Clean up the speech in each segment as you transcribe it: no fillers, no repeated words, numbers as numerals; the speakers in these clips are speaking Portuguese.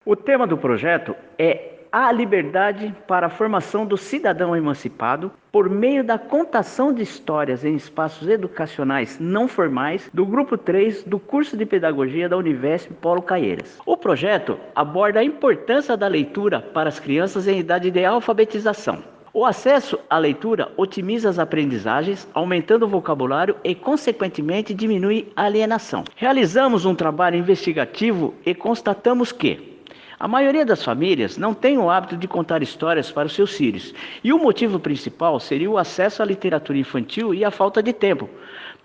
O tema do projeto é a liberdade para a formação do cidadão emancipado por meio da contação de histórias em espaços educacionais não formais do Grupo 3 do curso de Pedagogia da Univesp Paulo Caieiras. O projeto aborda a importância da leitura para as crianças em idade de alfabetização. O acesso à leitura otimiza as aprendizagens, aumentando o vocabulário e, consequentemente, diminui a alienação. Realizamos um trabalho investigativo e constatamos que a maioria das famílias não tem o hábito de contar histórias para os seus filhos, e o motivo principal seria o acesso à literatura infantil e a falta de tempo,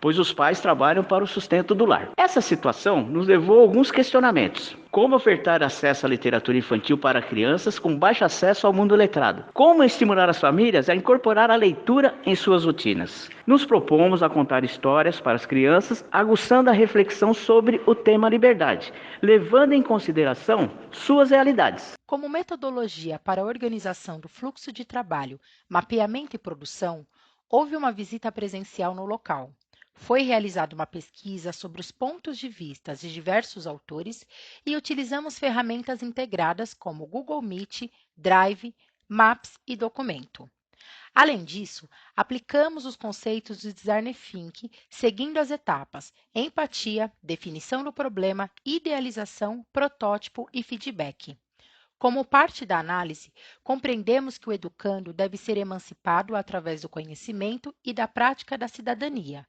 pois os pais trabalham para o sustento do lar. Essa situação nos levou a alguns questionamentos. Como ofertar acesso à literatura infantil para crianças com baixo acesso ao mundo letrado? Como estimular as famílias a incorporar a leitura em suas rotinas? Nos propomos a contar histórias para as crianças, aguçando a reflexão sobre o tema liberdade, levando em consideração suas realidades. Como metodologia para a organização do fluxo de trabalho, mapeamento e produção, houve uma visita presencial no local. Foi realizada uma pesquisa sobre os pontos de vista de diversos autores e utilizamos ferramentas integradas como Google Meet, Drive, Maps e Documento. Além disso, aplicamos os conceitos do Design Thinking, seguindo as etapas empatia, definição do problema, idealização, protótipo e feedback. Como parte da análise, compreendemos que o educando deve ser emancipado através do conhecimento e da prática da cidadania,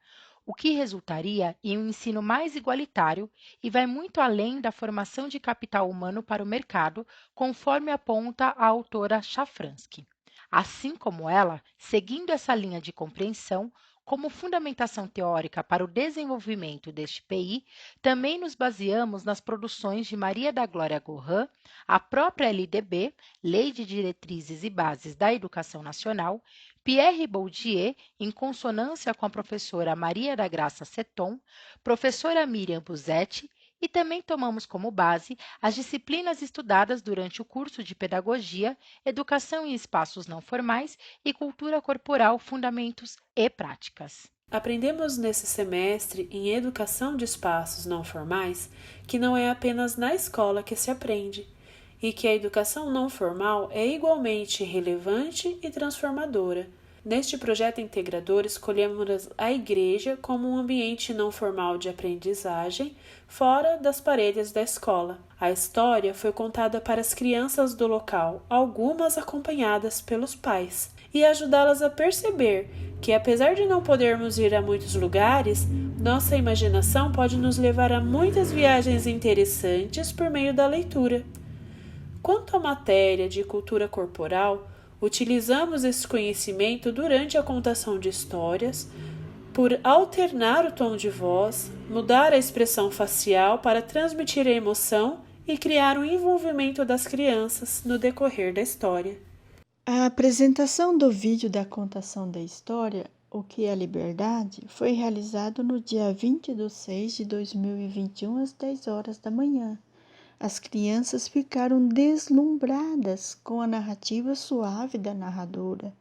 o que resultaria em um ensino mais igualitário e vai muito além da formação de capital humano para o mercado, conforme aponta a autora Shafransky. Assim como ela, seguindo essa linha de compreensão, como fundamentação teórica para o desenvolvimento deste PI, também nos baseamos nas produções de Maria da Glória Gohan, a própria LDB, Lei de Diretrizes e Bases da Educação Nacional, Pierre Bourdieu, em consonância com a professora Maria da Graça Seton, professora Miriam Buzetti, e também tomamos como base as disciplinas estudadas durante o curso de Pedagogia, Educação em Espaços Não Formais e Cultura Corporal, Fundamentos e Práticas. Aprendemos nesse semestre em Educação de Espaços Não Formais que não é apenas na escola que se aprende, e que a educação não formal é igualmente relevante e transformadora. Neste projeto integrador, escolhemos a igreja como um ambiente não formal de aprendizagem, fora das paredes da escola. A história foi contada para as crianças do local, algumas acompanhadas pelos pais, e ajudá-las a perceber que, apesar de não podermos ir a muitos lugares, nossa imaginação pode nos levar a muitas viagens interessantes por meio da leitura. Quanto à matéria de cultura corporal, utilizamos esse conhecimento durante a contação de histórias, por alternar o tom de voz, mudar a expressão facial para transmitir a emoção e criar um envolvimento das crianças no decorrer da história. A apresentação do vídeo da contação da história, O que é Liberdade, foi realizado no dia 20/6/2021, às 10 horas da manhã. As crianças ficaram deslumbradas com a narrativa suave da narradora.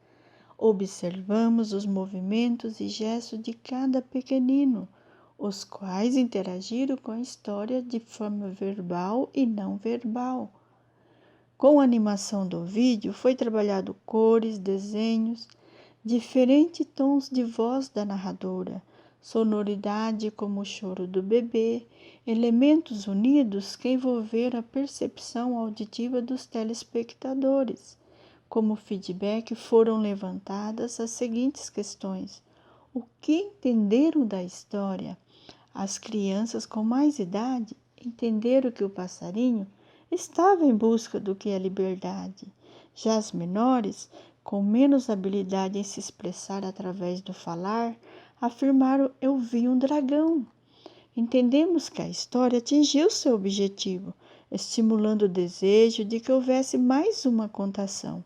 Observamos os movimentos e gestos de cada pequenino, os quais interagiram com a história de forma verbal e não verbal. Com a animação do vídeo, foi trabalhado cores, desenhos, diferentes tons de voz da narradora, sonoridade como o choro do bebê, elementos unidos que envolveram a percepção auditiva dos telespectadores. Como feedback, foram levantadas as seguintes questões: o que entenderam da história? As crianças com mais idade entenderam que o passarinho estava em busca do que é liberdade. Já as menores, com menos habilidade em se expressar através do falar, afirmaram: eu vi um dragão. Entendemos que a história atingiu seu objetivo, estimulando o desejo de que houvesse mais uma contação.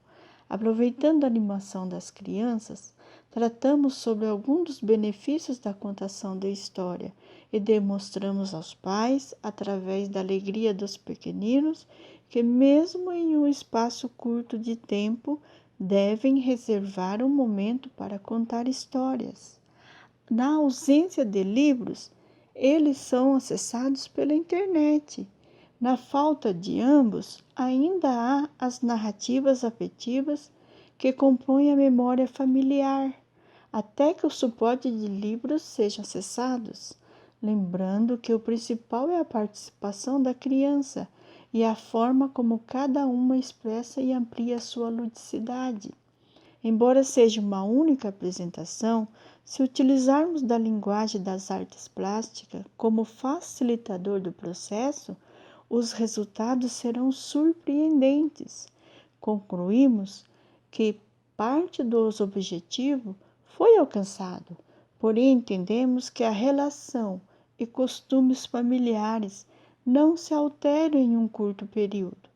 Aproveitando a animação das crianças, tratamos sobre alguns dos benefícios da contação da história e demonstramos aos pais, através da alegria dos pequeninos, que mesmo em um espaço curto de tempo, devem reservar um momento para contar histórias. Na ausência de livros, eles são acessados pela internet. Na falta de ambos, ainda há as narrativas afetivas que compõem a memória familiar, até que o suporte de livros seja acessados, lembrando que o principal é a participação da criança e a forma como cada uma expressa e amplia sua ludicidade. Embora seja uma única apresentação, se utilizarmos da linguagem das artes plásticas como facilitador do processo, os resultados serão surpreendentes. Concluímos que parte dos objetivos foi alcançado, porém entendemos que a relação e costumes familiares não se alteram em um curto período,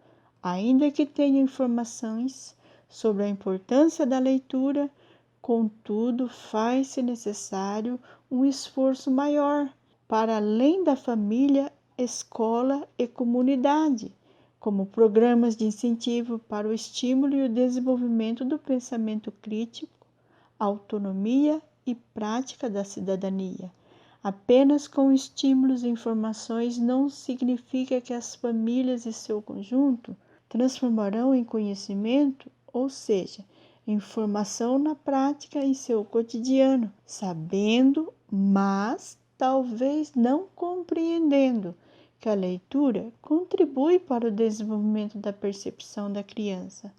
ainda que tenha informações sobre a importância da leitura, contudo, faz-se necessário um esforço maior para além da família, escola e comunidade, como programas de incentivo para o estímulo e o desenvolvimento do pensamento crítico, autonomia e prática da cidadania. Apenas com estímulos e informações não significa que as famílias e seu conjunto transformarão em conhecimento, ou seja, informação na prática em seu cotidiano, sabendo, mas talvez não compreendendo que a leitura contribui para o desenvolvimento da percepção da criança,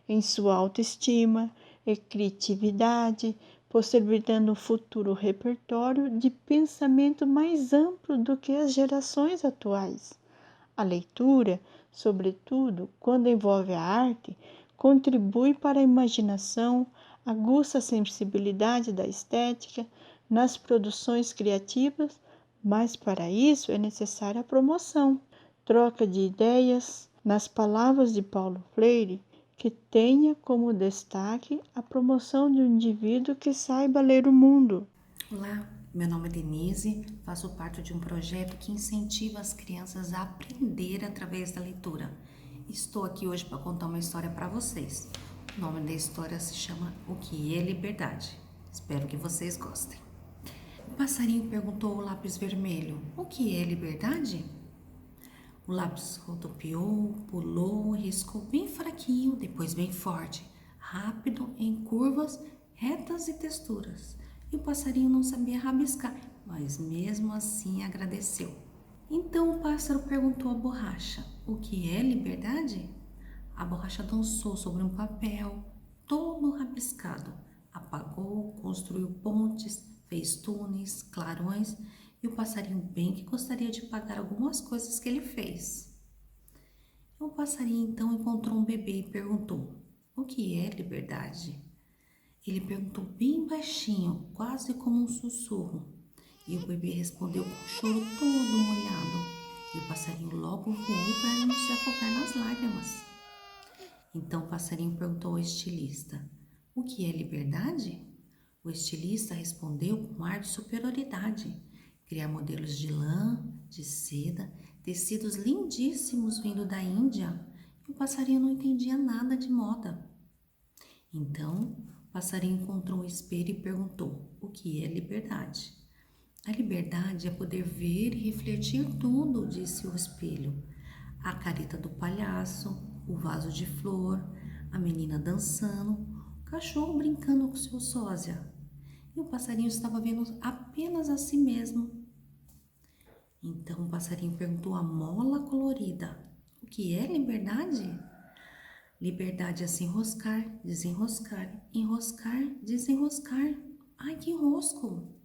em sua autoestima e criatividade, possibilitando um futuro repertório de pensamento mais amplo do que as gerações atuais. A leitura, sobretudo quando envolve a arte, contribui para a imaginação, aguça a sensibilidade da estética nas produções criativas, mas para isso é necessária a promoção, troca de ideias, nas palavras de Paulo Freire, que tenha como destaque a promoção de um indivíduo que saiba ler o mundo. Olá, meu nome é Denise, faço parte de um projeto que incentiva as crianças a aprender através da leitura. Estou aqui hoje para contar uma história para vocês. O nome da história se chama O que é Liberdade. Espero que vocês gostem. O passarinho perguntou ao lápis vermelho: o que é liberdade? O lápis rodopiou, pulou, riscou bem fraquinho, depois bem forte, rápido, em curvas, retas e texturas. E o passarinho não sabia rabiscar, mas mesmo assim agradeceu. Então o pássaro perguntou à borracha: o que é liberdade? A borracha dançou sobre um papel, todo rabiscado. Apagou, construiu pontes, fez túneis, clarões, e o passarinho bem que gostaria de pagar algumas coisas que ele fez. O passarinho então encontrou um bebê e perguntou: o que é liberdade? Ele perguntou bem baixinho, quase como um sussurro. E o bebê respondeu com o choro todo molhado. E o passarinho logo voou para ele não se afogar nas lágrimas. Então o passarinho perguntou ao estilista: o que é liberdade? O estilista respondeu com ar de superioridade: criar modelos de lã, de seda, tecidos lindíssimos vindo da Índia. E o passarinho não entendia nada de moda. Então o passarinho encontrou um espelho e perguntou: o que é liberdade? A liberdade é poder ver e refletir tudo, disse o espelho. A careta do palhaço, o vaso de flor, a menina dançando, o cachorro brincando com seu sósia. E o passarinho estava vendo apenas a si mesmo. Então o passarinho perguntou à mola colorida: o que é liberdade? Liberdade é se enroscar, desenroscar, enroscar, desenroscar. Ai, que enrosco!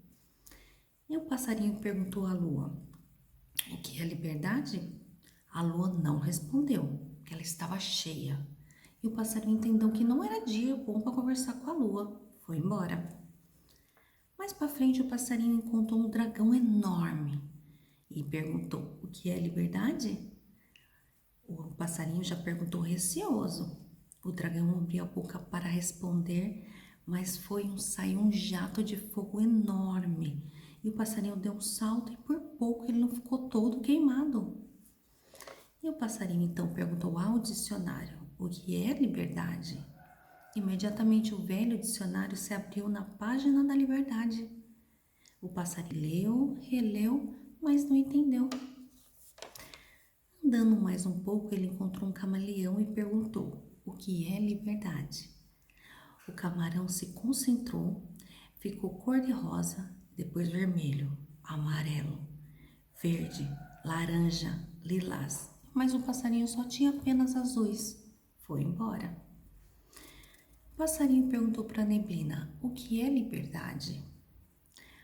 E o passarinho perguntou à lua: o que é liberdade? A lua não respondeu, porque ela estava cheia. E o passarinho entendeu que não era dia bom para conversar com a lua. Foi embora. Mais para frente, o passarinho encontrou um dragão enorme e perguntou: o que é liberdade? O passarinho já perguntou receoso. O dragão abriu a boca para responder, mas saiu um jato de fogo enorme. E o passarinho deu um salto e por pouco ele não ficou todo queimado. E o passarinho então perguntou ao dicionário: o que é liberdade? Imediatamente o velho dicionário se abriu na página da liberdade. O passarinho leu, releu, mas não entendeu. Andando mais um pouco, ele encontrou um camaleão e perguntou: o que é liberdade? O camarão se concentrou, ficou cor-de-rosa, depois vermelho, amarelo, verde, laranja, lilás. Mas o passarinho só tinha apenas azuis. Foi embora. O passarinho perguntou para a neblina: o que é liberdade?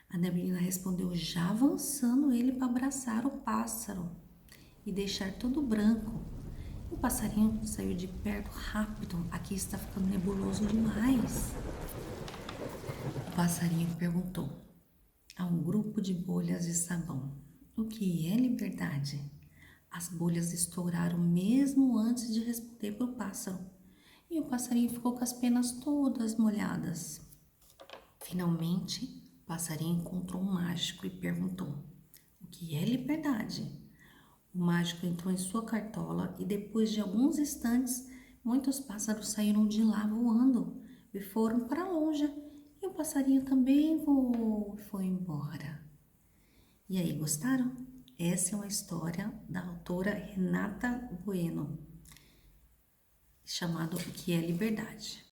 A neblina respondeu, já avançando ele para abraçar o pássaro e deixar tudo branco. O passarinho saiu de perto rápido. Aqui está ficando nebuloso demais. O passarinho perguntou a um grupo de bolhas de sabão: o que é liberdade? As bolhas estouraram mesmo antes de responder para o pássaro. E o passarinho ficou com as penas todas molhadas. Finalmente, o passarinho encontrou um mágico e perguntou: o que é liberdade? O mágico entrou em sua cartola e depois de alguns instantes, muitos pássaros saíram de lá voando e foram para longe. E o passarinho também voou e foi embora. E aí, gostaram? Essa é uma história da autora Renata Bueno, chamada O que é Liberdade.